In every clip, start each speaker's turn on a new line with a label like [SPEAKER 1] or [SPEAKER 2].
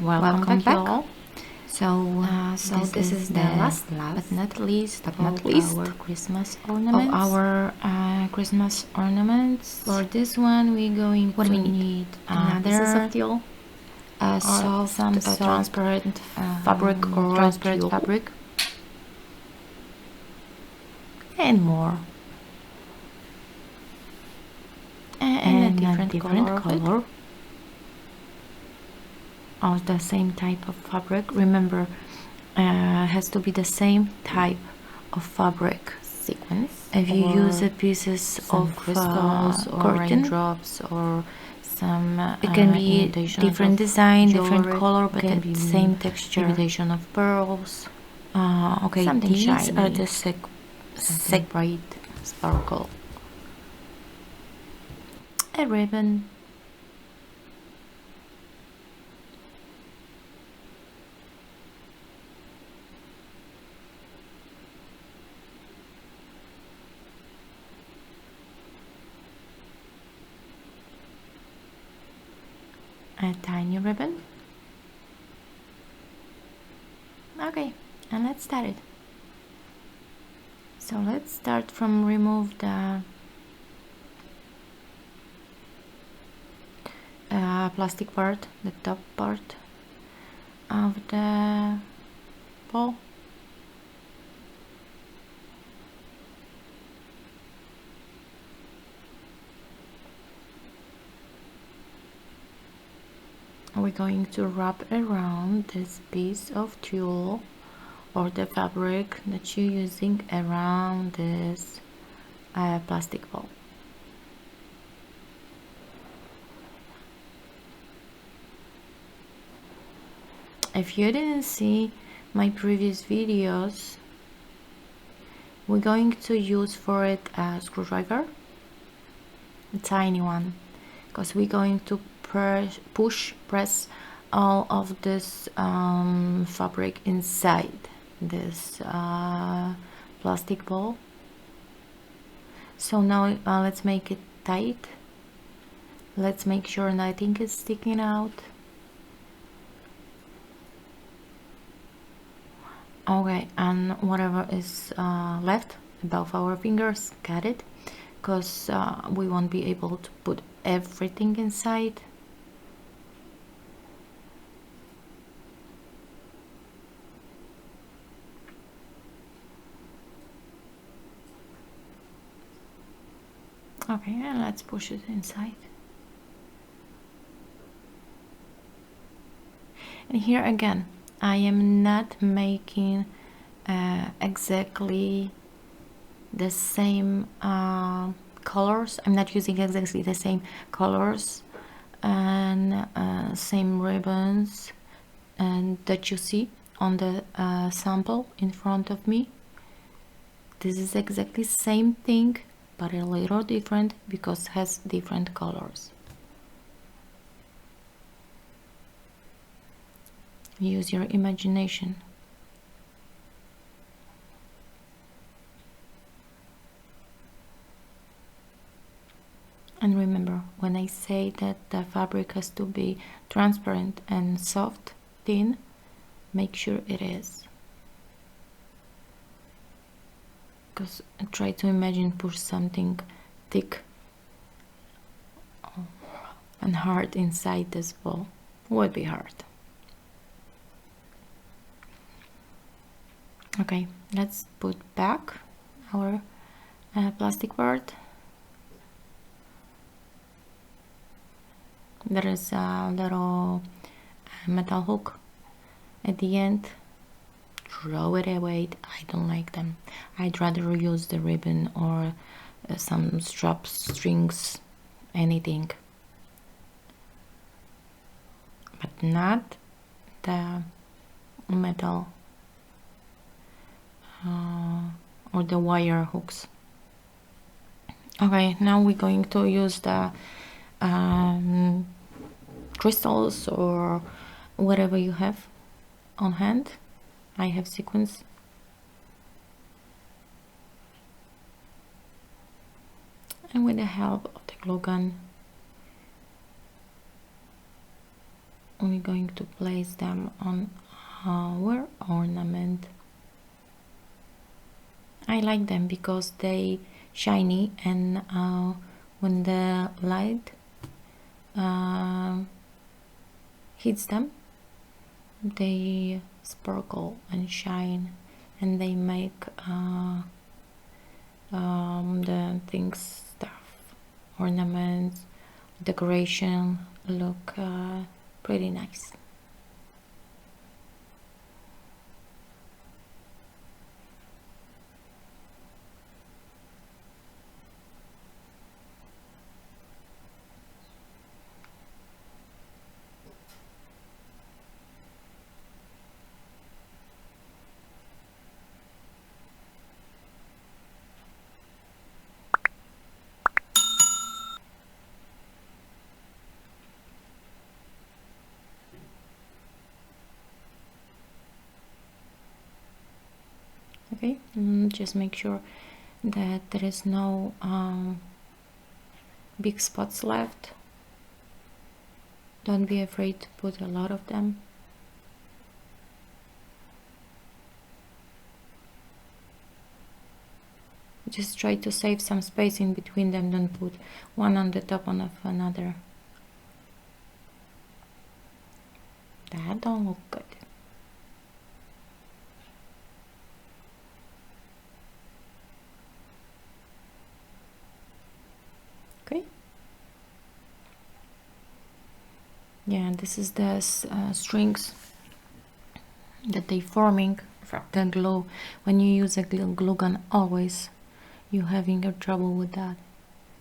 [SPEAKER 1] Welcome back.
[SPEAKER 2] Y'all.
[SPEAKER 1] So this is the last, but not least, our Christmas ornaments.
[SPEAKER 2] Of our Christmas ornaments.
[SPEAKER 1] For this one, we're going to need
[SPEAKER 2] another
[SPEAKER 1] tulle,
[SPEAKER 2] soft, transparent
[SPEAKER 1] fabric or
[SPEAKER 2] transparent
[SPEAKER 1] tulle,
[SPEAKER 2] fabric,
[SPEAKER 1] and more, and a different color.
[SPEAKER 2] Of the same type of fabric. Remember, has to be the same type of fabric.
[SPEAKER 1] Sequence.
[SPEAKER 2] If you use pieces of
[SPEAKER 1] crystals or
[SPEAKER 2] curtain,
[SPEAKER 1] raindrops or some
[SPEAKER 2] it can be different design, different color, but
[SPEAKER 1] can
[SPEAKER 2] the
[SPEAKER 1] be
[SPEAKER 2] same texture.
[SPEAKER 1] imitation of pearls.
[SPEAKER 2] Okay,
[SPEAKER 1] something
[SPEAKER 2] these
[SPEAKER 1] shiny,
[SPEAKER 2] are the
[SPEAKER 1] bright sparkle.
[SPEAKER 2] A ribbon. A tiny ribbon. Okay, and let's start it. So let's start from remove the plastic part, the top part of the ball. We're going to wrap around this piece of tulle or the fabric that you're using around this plastic ball. If you didn't see my previous videos, we're going to use for it a screwdriver, a tiny one, because we're going to press all of this fabric inside this plastic ball. So now let's make it tight. Let's make sure nothing is sticking out. Okay, and whatever is left above our fingers, cut it, because we won't be able to put everything inside. Okay, and let's push it inside. And here again, I am not making exactly the same colors. I'm not using exactly the same colors and same ribbons and that you see on the sample in front of me. This is exactly same thing, but a little different because it has different colors. Use your imagination. And remember, when I say that the fabric has to be transparent and soft, thin, make sure it is. Because try to imagine push something thick and hard inside this ball. Would be hard. Okay, let's put back our plastic part. There is a little metal hook at the end. Throw it away. I don't like them. I'd rather use the ribbon or some straps, strings, anything, but not the metal or the wire hooks. Okay, now we're going to use the crystals or whatever you have on hand. I have sequins. And with the help of the glue gun, we're going to place them on our ornament. I like them because they shiny, and when the light hits them, they sparkle and shine, and they make the things, stuff, ornaments, decoration look pretty nice. Okay, just make sure that there is no big spots left. Don't be afraid to put a lot of them. Just try to save some space in between them, don't put one on the top of another. That don't look good. Okay. Yeah, this is the strings that they forming from the glue. When you use a glue gun, always you having a trouble with that,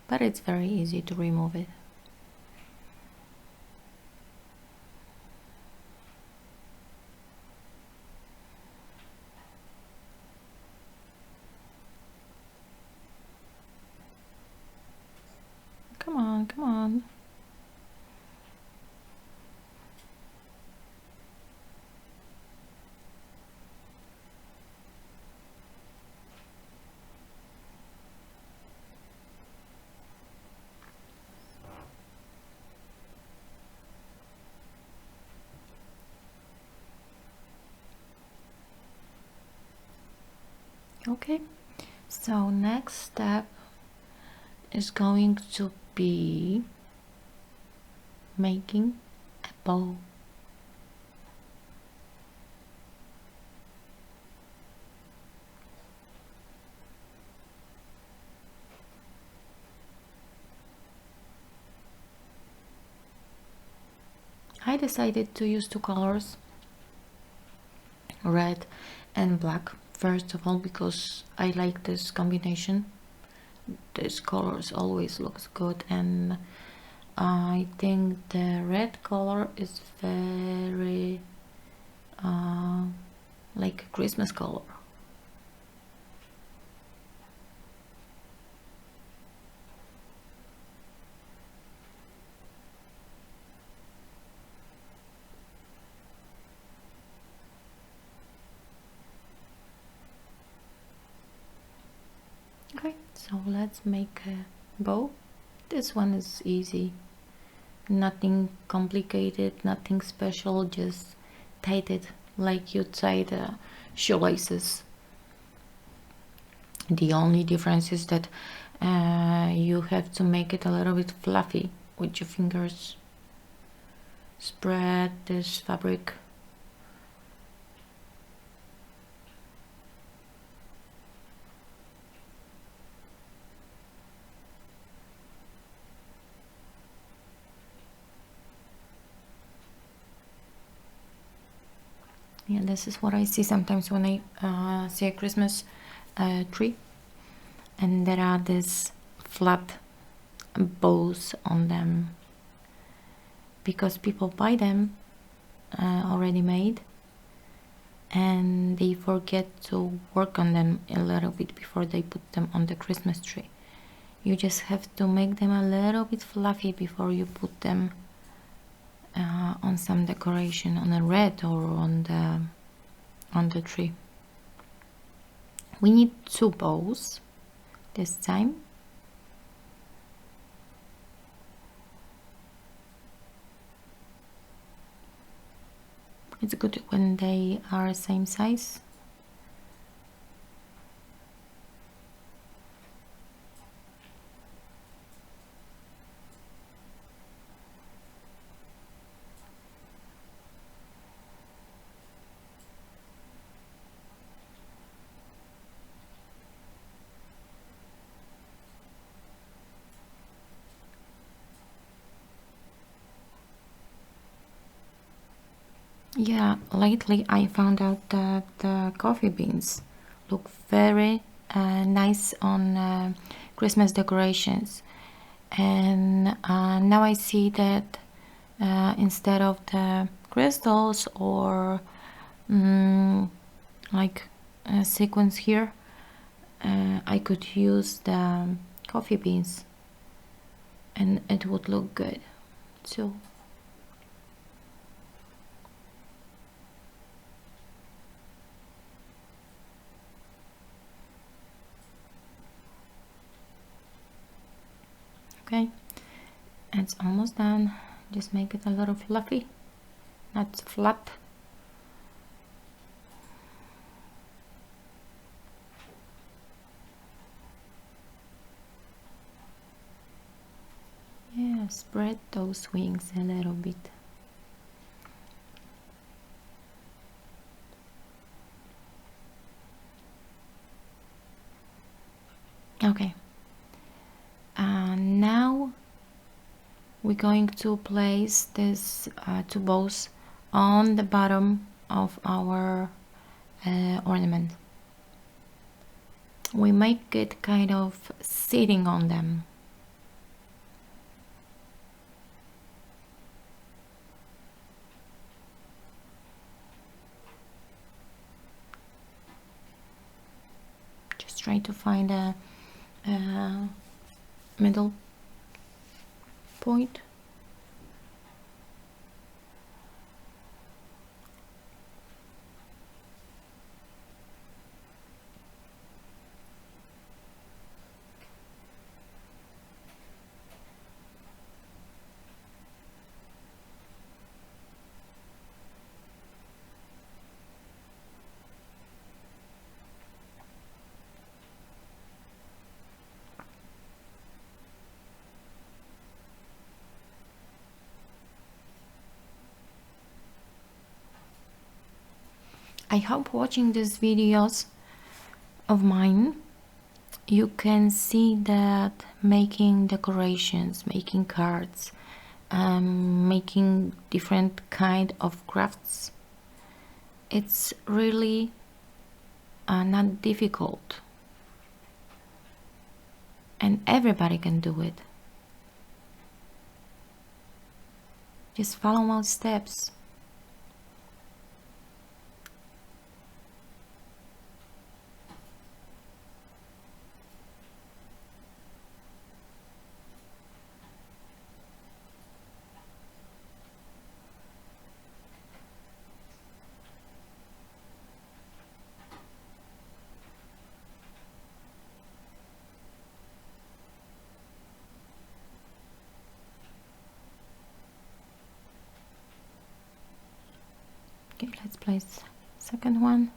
[SPEAKER 2] but it's very easy to remove it. Come on, come on. Okay, so next step is going to be making a bow. I decided to use two colors, red and black, first of all because I like this combination. This colors always looks good, and I think the red color is very like a Christmas color. Okay, so let's make a bow. This one is easy, nothing complicated, nothing special, just tied it like you tie the shoelaces. The only difference is that you have to make it a little bit fluffy with your fingers. Spread this fabric. Yeah, this is what I see sometimes when I see a Christmas tree, and there are these flat bows on them because people buy them already made, and they forget to work on them a little bit before they put them on the Christmas tree. You just have to make them a little bit fluffy before you put them on some decoration, on a red or on the tree. We need two bows this time. It's good when they are same size. Yeah, lately I found out that the coffee beans look very nice on Christmas decorations, and now I see that instead of the crystals or like sequins here, I could use the coffee beans and it would look good too. Okay, it's almost done. Just make it a little fluffy, not flat. Yeah, spread those wings a little bit. Okay, now we're going to place this two bows on the bottom of our ornament. We make it kind of sitting on them. Just try to find a middle point. I hope watching these videos of mine you can see that making decorations, making cards, making different kind of crafts, it's really not difficult and everybody can do it. Just follow my steps. Okay, let's place second one.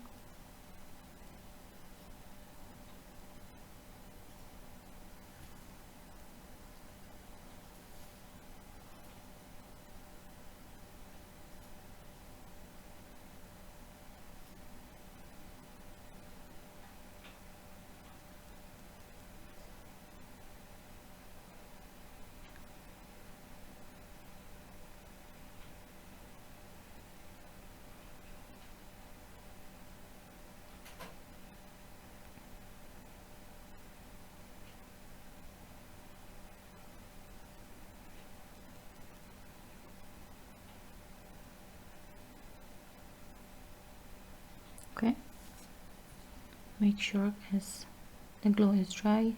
[SPEAKER 2] Okay, make sure as the glue is dry.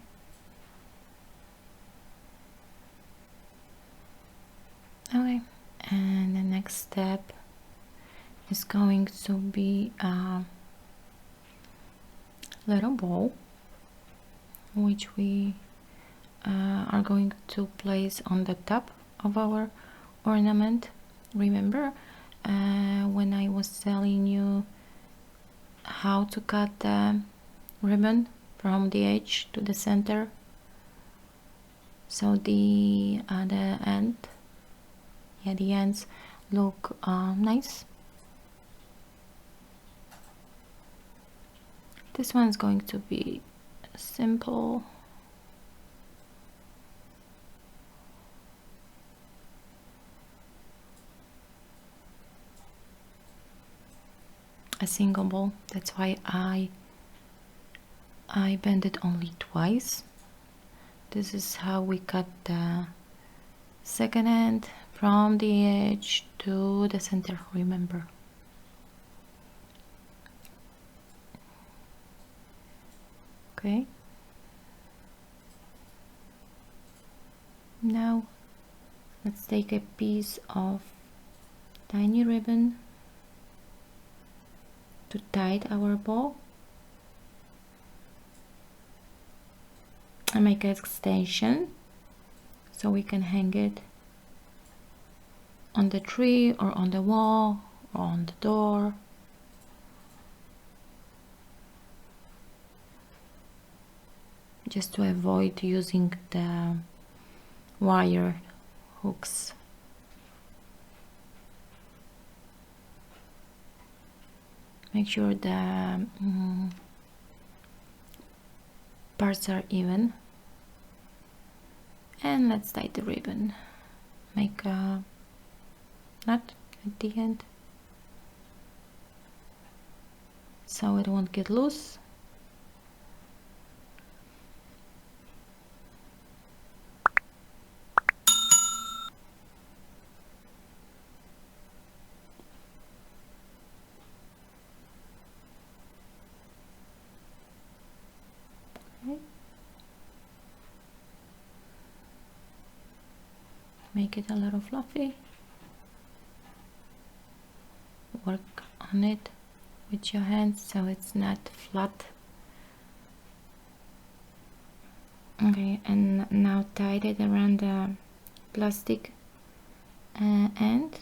[SPEAKER 2] Okay, and the next step is going to be a little bowl which we are going to place on the top of our ornament. Remember, when I was telling you how to cut the ribbon from the edge to the center, so the end, yeah, the ends look nice. This one's going to be simple. A single ball, that's why I bend it only twice. This is how we cut the second end from the edge to the center, remember. Okay, now let's take a piece of tiny ribbon to tie our bow and make an extension so we can hang it on the tree or on the wall or on the door. Just to avoid using the wire hooks. Make sure the parts are even, and let's tie the ribbon. Make a knot at the end so it won't get loose. Make it a little fluffy. Work on it with your hands so it's not flat. Okay, and now tie it around the plastic end.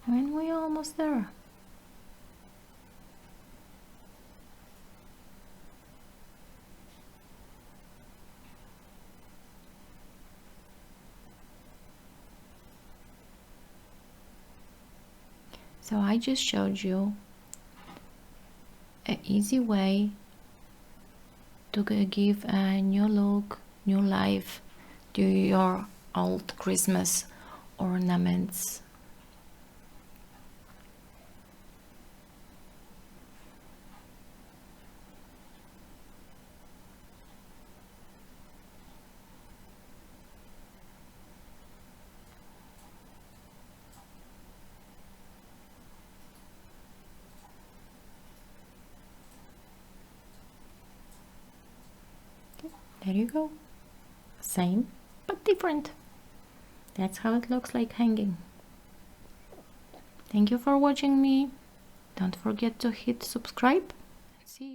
[SPEAKER 2] And we're almost there. So I just showed you an easy way to give a new look, new life to your old Christmas ornaments. There you go. Same but different. That's how it looks like hanging. Thank you for watching me. Don't forget to hit subscribe